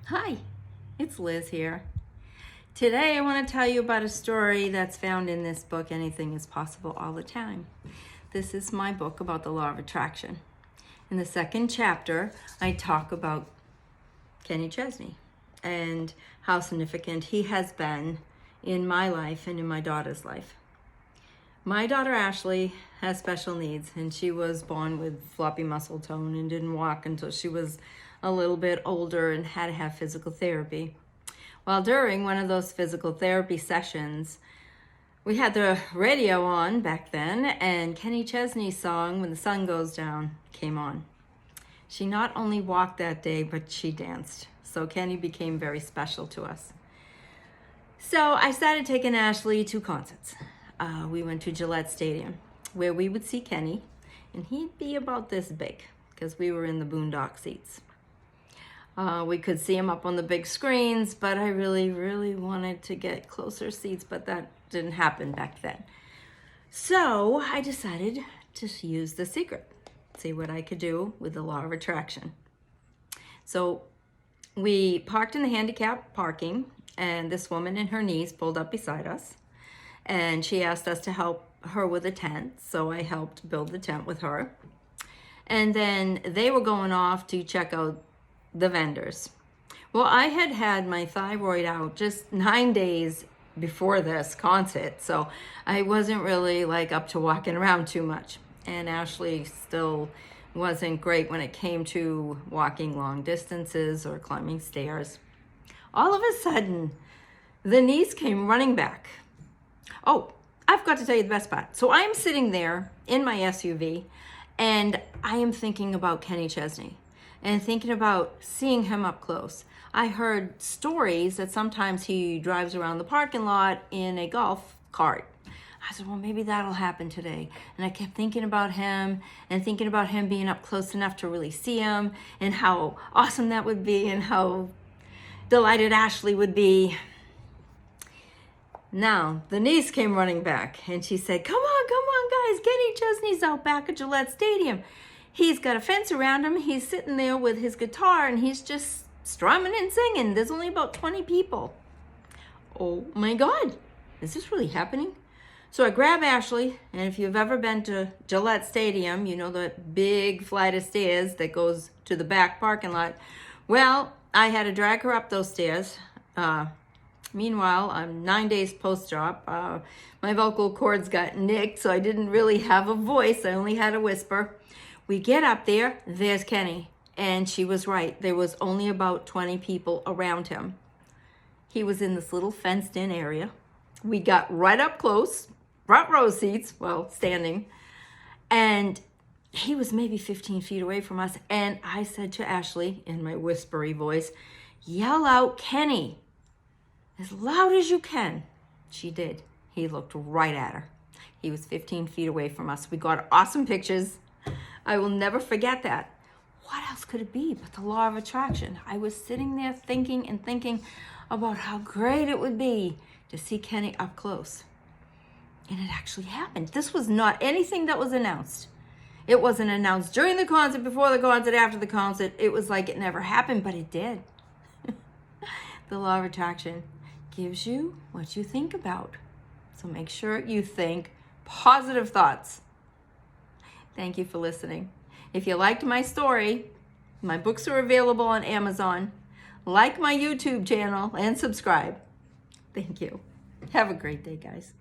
Hi, it's Liz here. Today I want to tell you about a story that's found in this book, Anything is Possible All the Time. This is my book about the law of attraction. In the second chapter, I talk about Kenny Chesney and how significant he has been in my life and in my daughter's life. My daughter Ashley has special needs, and she was born with floppy muscle tone and didn't walk until she was a little bit older and had to have physical therapy. Well, during one of those physical therapy sessions, we had the radio on back then, and Kenny Chesney's song, When the Sun Goes Down, came on. She not only walked that day, but she danced. So Kenny became very special to us. So I started taking Ashley to concerts. We went to Gillette Stadium, where we would see Kenny, and he'd be about this big, because we were in the boondock seats. We could see him up on the big screens, but I really wanted to get closer seats, but that didn't happen back then. So I decided to use the secret, see what I could do with the law of attraction. So we parked in the handicap parking, and this woman and her niece pulled up beside us, and she asked us to help her with a tent, so I helped build the tent with her. And then they were going off to check out the vendors. Well, I had had my thyroid out just 9 days before this concert, so I wasn't really up to walking around too much. And Ashley still wasn't great when it came to walking long distances or climbing stairs. All of a sudden, the niece came running back. Oh, I've got to tell you the best part. So I'm sitting there in my SUV, and I am thinking about Kenny Chesney and thinking about seeing him up close. I heard stories that sometimes he drives around the parking lot in a golf cart. I said, well, maybe that'll happen today. And I kept thinking about him and thinking about him being up close enough to really see him and how awesome that would be and how delighted Ashley would be. Now, the niece came running back, and she said, come on, guys, Kenny Chesney's out back at Gillette Stadium. He's got a fence around him. He's sitting there with his guitar, and he's just strumming and singing. There's only about 20 people. Oh, my God. Is this really happening? So I grab Ashley, and if you've ever been to Gillette Stadium, you know the big flight of stairs that goes to the back parking lot. Well, I had to drag her up those stairs. Meanwhile, I'm 9 days post-op. My vocal cords got nicked, so I didn't really have a voice. I only had a whisper. We get up there, there's Kenny. And she was right. There was only about 20 people around him. He was in this little fenced-in area. We got right up close, front row seats, well, standing. And he was maybe 15 feet away from us. And I said to Ashley in my whispery voice, yell out, Kenny, as loud as you can. She did. He looked right at her. He was 15 feet away from us. We got awesome pictures. I will never forget that. What else could it be but the law of attraction? I was sitting there thinking and thinking about how great it would be to see Kenny up close. And it actually happened. This was not anything that was announced. It wasn't announced during the concert, before the concert, after the concert. It was like it never happened, but it did. The law of attraction gives you what you think about. So make sure you think positive thoughts. Thank you for listening. If you liked my story, my books are available on Amazon. Like my YouTube channel and subscribe. Thank you. Have a great day, guys.